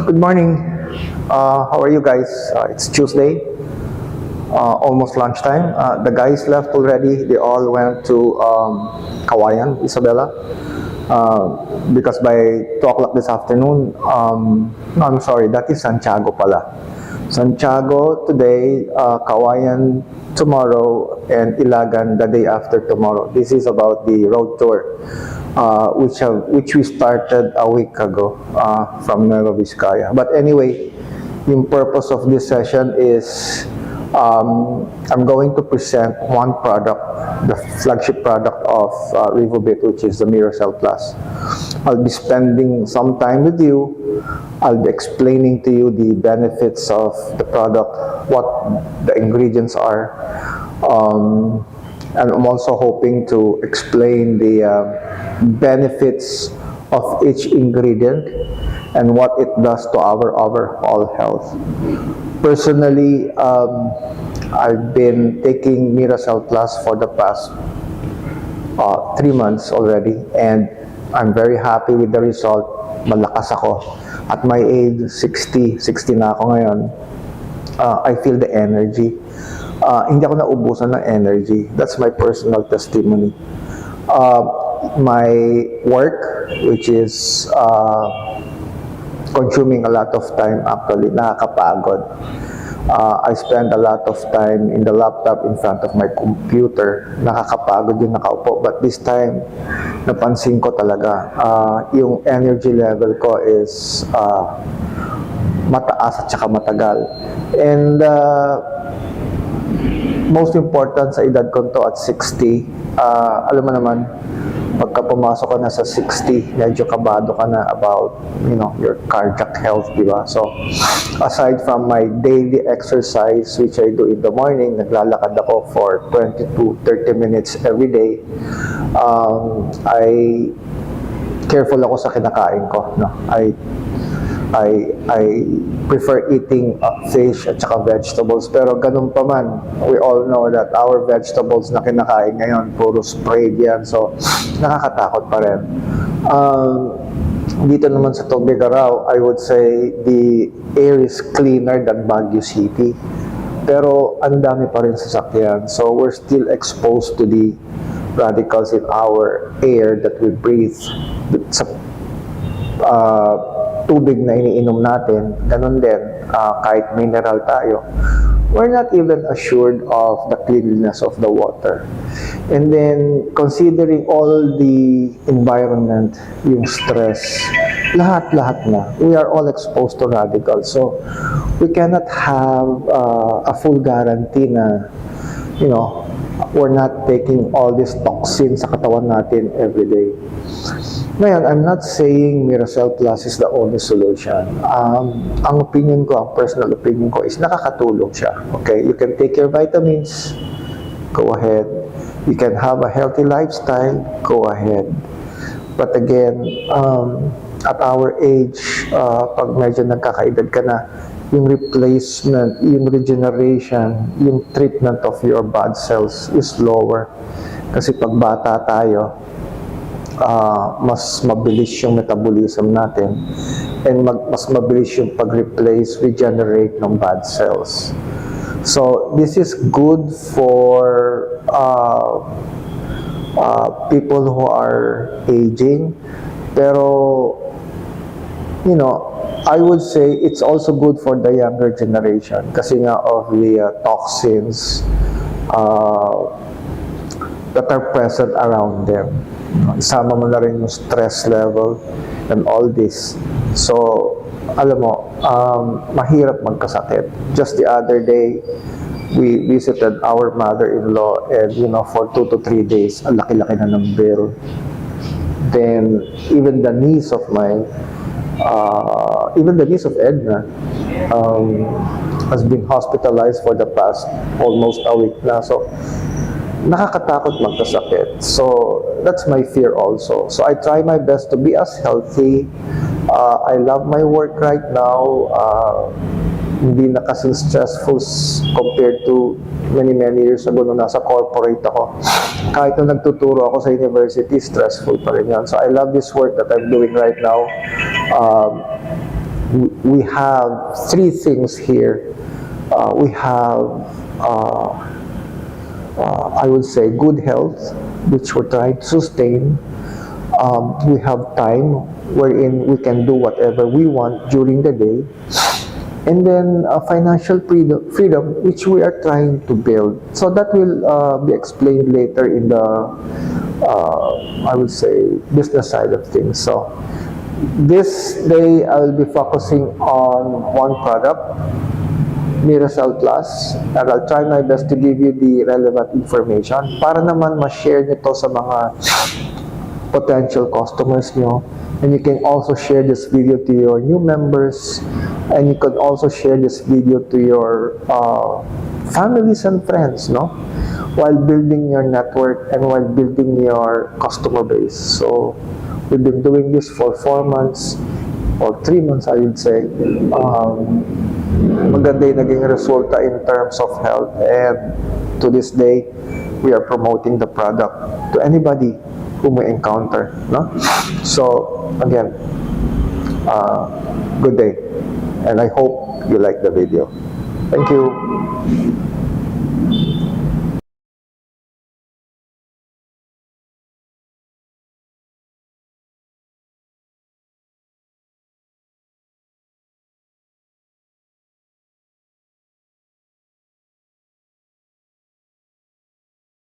Good morning. How are you guys? It's Tuesday, almost lunchtime. The guys left already. They all went to Kawayan, Isabela, because by 2 o'clock this afternoon, no, I'm sorry, that is Santiago pala. Santiago today, Kawayan tomorrow, and Ilagan the day after tomorrow. This is about the road tour. Which we started a week ago from Nueva Vizcaya. But anyway, the purpose of this session is I'm going to present one product, the flagship product of rejuvenate, which is the Miracell Plus. I'll be spending some time with you. I'll be explaining to you the benefits of the product, what the ingredients are, and I'm also hoping to explain the benefits of each ingredient and what it does to our overall health. Personally, I've been taking Miracell Plus for the past 3 months already, and I'm very happy with the result. Malakas ako. At my age, 60 na ako ngayon, I feel the energy. Hindi ako naubusan ng energy. That's my personal testimony. My work, which is consuming a lot of time, actually, nakakapagod. I spend a lot of time in the laptop in front of my computer. Nakakapagod yung nakaupo. But this time, napansin ko talaga, yung energy level ko is mataas at saka matagal. And most important sa edad ko to at 60, alam mo naman, pagka pumasok ka na sa 60, medyo kabado ka na about, your cardiac health, di ba? So, aside from my daily exercise, which I do in the morning, naglalakad ako for 20 to 30 minutes every day, I careful ako sa kinakain ko, no? I prefer eating fish at saka vegetables, pero ganun pa man, we all know that our vegetables na kinakain ngayon, puro sprayed yan, so nakakatakot pa rin. Dito naman sa Tugigaraw, I would say the air is cleaner than Baguio City, pero ang dami pa rin sasakyan, so we're still exposed to the radicals in our air that we breathe sa tubig na iniinom natin. Ganun din, kahit mineral tayo, we're not even assured of the cleanliness of the water. And then, considering all the environment, yung stress, lahat-lahat na, we are all exposed to radicals. So, we cannot have a full guarantee na, we're not taking all these toxins sa katawan natin every day. Ngayon, I'm not saying Miracell Plus is the only solution. Ang opinion ko, ang personal opinion ko is nakakatulong siya. Okay, you can take your vitamins, go ahead. You can have a healthy lifestyle, go ahead. But again, at our age, pag medyo nagkakaedad ka na, yung replacement, yung regeneration, yung treatment of your bad cells is lower. Kasi pag bata tayo, mas mabilis yung metabolism natin, and mas mabilis yung pag-replace, regenerate ng bad cells. So, this is good for people who are aging, pero, I would say it's also good for the younger generation kasi nga of the toxins that are present around them. Isama mo na rin yung stress level and all this. So, alam mo, mahirap magkasakit. Just the other day, we visited our mother-in-law, and for 2 to 3 days, ang laki-laki na ng bill. Then, even the niece of Edna has been hospitalized for the past almost a week na. So, nakakatakot magkasakit. So, that's my fear also. So, I try my best to be as healthy. I love my work right now. Hindi na kasing stressful compared to many years ago nung nasa corporate ako. Kahit nung nagtuturo ako sa university, stressful pa rin yan. So, I love this work that I'm doing right now. we have three things here. We have, I would say, good health, which we're trying to sustain. We have time wherein we can do whatever we want during the day. And then financial freedom, which we are trying to build. So that will be explained later in the, I would say, business side of things. So this day, I will be focusing on one product, Miracell Plus, and I'll try my best to give you the relevant information para naman ma-share nito sa mga potential customers nyo. And you can also share this video to your new members, and you can also share this video to your families and friends, no? While building your network and while building your customer base. So we've been doing this for 4 months or 3 months, I would say. Maganda yung naging resulta in terms of health, and to this day, we are promoting the product to anybody whom we encounter, no? So again, good day, and I hope you like the video. Thank you.